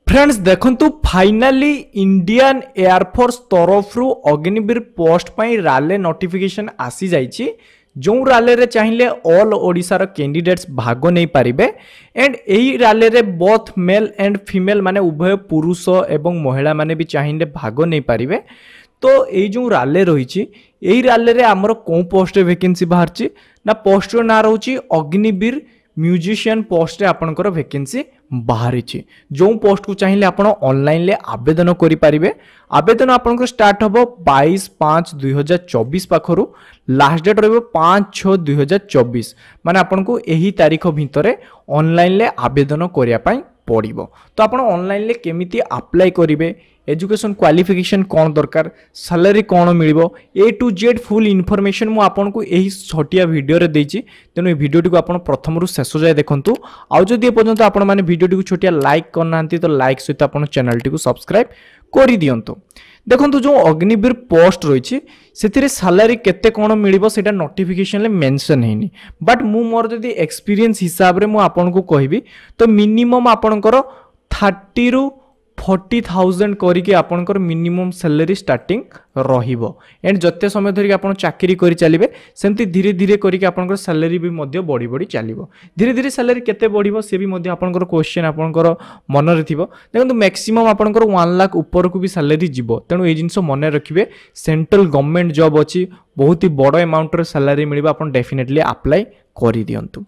Friends देखंतु finally Indian air force तरफ Agniveer post पाई राले notification आसी जाइछि। जो राले रे चाहिए ऑल ओडिशार कैंडिडेट्स भाग नहीं पारिबे एंड एही राले रे बोथ मेल एंड फीमेल माने उभय पुरुष एवं महिला माने भी चाहिए भाग नहीं पारिबे। तो ये जो राले रही यही राले रे आमर कौ पोस्ट वैकेंसी बाहर ना पोस्ट ना रोची अग्निवीर म्यूजिशियन पोस्ट आपनकर वैकेंसी बाहरी जो पोस्ट को चाहिए आप ऑनलाइन ले आवेदन करें। आवेदन आपनकर स्टार्ट हम 22/5/2024 पाखरु लास्ट डेट रही 5/6/2024 माने आपन को यही तारीख भितर ऑनलाइन ले आवेदन करने पड़ो। तो आप ऑनलाइन ले केमिति अप्लाई करेंगे, एजुकेशन क्वालिफिकेशन कौन दरकार, सैलरी कौन मिल ए टू जेड फुल इनफॉरमेशन मु आपन को यही छोटिया वीडियो रे देछि। तेणु वीडियो को आप प्रथम शेष जाए देखंतु। आउ जदि ए पर्यंत आपण माने वीडियो को छोटिया लाइक करना तो लाइक सहित आप चैनल टी सब्सक्राइब कर दियंतु। देखंतु जो अग्निवीर पोस्ट रही से सैलरी केते कौन मिल सेटा नोटिफिकेशन ले मेंशन हैनी, बट मु मोर जदि एक्सपीरियंस हिसाब रे मु आपन को कहबी तो मिनिमम आपनकर 30 ରୁ 40,000 करके आपनकर मिनिमम सैलरी स्टार्टिंग रहिबो। एंड जते समय धरिक आपन चाकरी करि चलिबे सेमति धीरे धीरे करके आपनकर सैलरी भी मध्य बढ़ी बढ़ी चलिबो। धीरे धीरे सैलरी केते बढ़िबो से भी मध्य आपनकर क्वेश्चन आपनकर मन रे थिबो। देखंतु मैक्सिमम आपनकर 1 लाख ऊपर को भी सैलरी जिवो। तेणु ए जिंस मन रखिबे सेंट्रल गवर्नमेंट जॉब अछि, बहुत ही बड़ अमाउंट रे सैलरी मिलिबो। आपन डेफिनेटली अप्लाई करि दियंतु।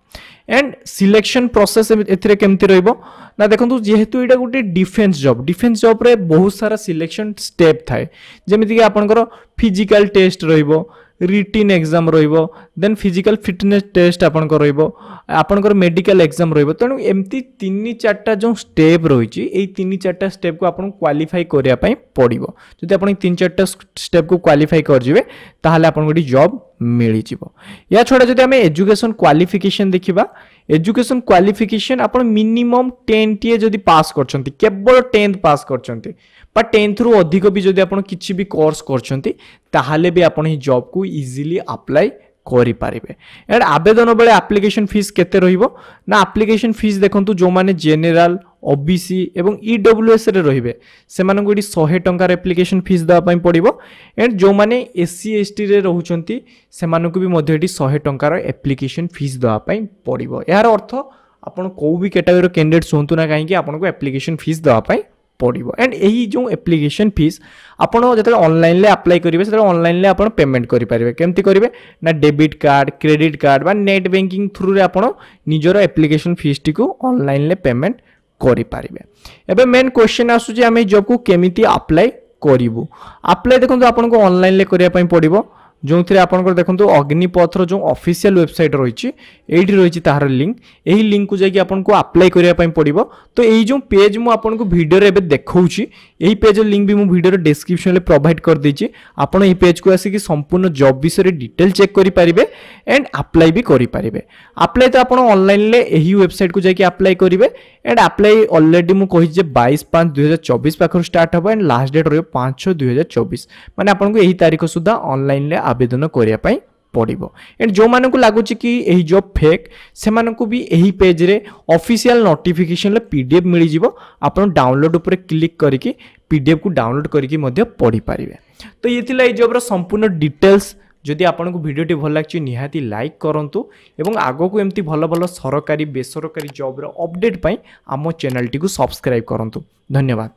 एंड सिलेक्शन प्रोसेस एथिरे केमति रहइबो ना देखंतु जेहेतु एटा गोटे डिफेंस जॉब रे बहुत सारा सिलेक्शन स्टेप थाए। जेमिति कि आपनकर फिजिकल टेस्ट रहइबो, रिटिन एग्जाम रहिबो, देन फिजिकल फिटनेस टेस्ट आपनकर रहिबो, आपनकर मेडिकल एग्जाम रहिबो। तेणु एमती 3-4टा जो स्टेप रहिछि एई 3-4टा स्टेप को आपन क्वालिफाई करिया पई पड़िबो। जदि आपन 3-4टा स्टेप को क्वालिफाई कर जिवे ताहाले आपन गोटी जॉब मिली जिवो। या छोड़ा जदि हमें एजुकेशन क्वालिफिकेशन देखिबा, एजुकेशन क्वालिफिकेशन आपन मिनिमम 10 टीए जदि पास करछंती, केवल 10th पास करछंती बा 10th रु अधिक भी जदि आपन किछि भी कोर्स करछंती ताहाले भी आपन ही जॉब को इजीली अप्लाई करि पारिबे। एंड आवेदन बेले एप्लिकेशन फीस केते रहिबो ना एप्लिकेशन फीस देखंतु जो माने जनरल ओबीसी एवं ईडब्ल्यूएस रे रहिबे से माने गोडी 100 टंकार एप्लिकेशन फीस दा पई पड़िबो। एंड जो माने एससी एसटी रे रहुचंती से मानको भी मध्येटी 100 टंकार एप्लिकेशन फीस दा पई पड़िबो। यार अर्थ आपण को भी कैटेगरी कैंडिडेट होंतु ना काहे कि आपण को एप्लिकेशन फीस दा पई पड़ो। एंड यही जो एप्लिकेशन फीस आपड़ जो ऑनलाइन ले अप्लाई करेंगे से ऑनलाइन ले आप पेमेंट करेंगे। केमती करेंगे ना डेबिट कार्ड, क्रेडिट कार्ड बा नेट बैंकिंग थ्रू रे आप निजर एप्लिकेशन फीस टी को ऑनलाइन ले पेमेंट करेंगे। एबे मेन क्वेश्चन आसुची आमे जॉब को केमिति अप्लाई करिवु। अप्लाई देखंतु आपन को ऑनलाइन ले करिया पई पड़िबो। जो थ्रे आपन देखो अग्निपथर जो ऑफिशियल वेबसाइट रही रही तार लिंक, यही लिंक को जाकि आपन को अप्लाई करने पड़ो। तो यही जो पेज मु आपन को वीडियो रे देखौछि यही पेज लिंक भी मु वीडियो डिस्क्रिप्शन में प्रोवाइड कर देछि। आपन यही पेज को आसिक संपूर्ण जॉब विषय डिटेल चेक करि पारिबे एंड अप्लाई भी करि पारिबे। अप्लाई तो आपन ऑनलाइन ले यही वेबसाइट को जाकि अप्लाई करिवे। एंड अप्लाई ऑलरेडी मु कहि जे 22/5/2024 पाखर स्टार्ट हबो एंड लास्ट डेट रहियो 5/6/2024 माने आपन को यही तारीख सुधा ऑनलाइन ले आवेदन करिया पई पड़िबो। एंड जो मानकु लागुची कि एही जॉब फेक से मानकु भी एही पेज रे ऑफिशियल नोटिफिकेशन ले पीडीएफ मिली जिवो। आपन डाउनलोड ऊपर क्लिक करिकि पीडीएफ को डाउनलोड करिकि मध्ये पढ़ी पारिबे। तो ये थिला एही जॉब रो संपूर्ण डिटेल्स। जदि आपन को वीडियोटी भल लागछि निहाती लाइक करंतु एवं आगो को एमती भल भल सरकारी बेसरकारी जॉब रो अपडेट पई आम चैनल टी को सब्सक्राइब करंतु। धन्यवाद।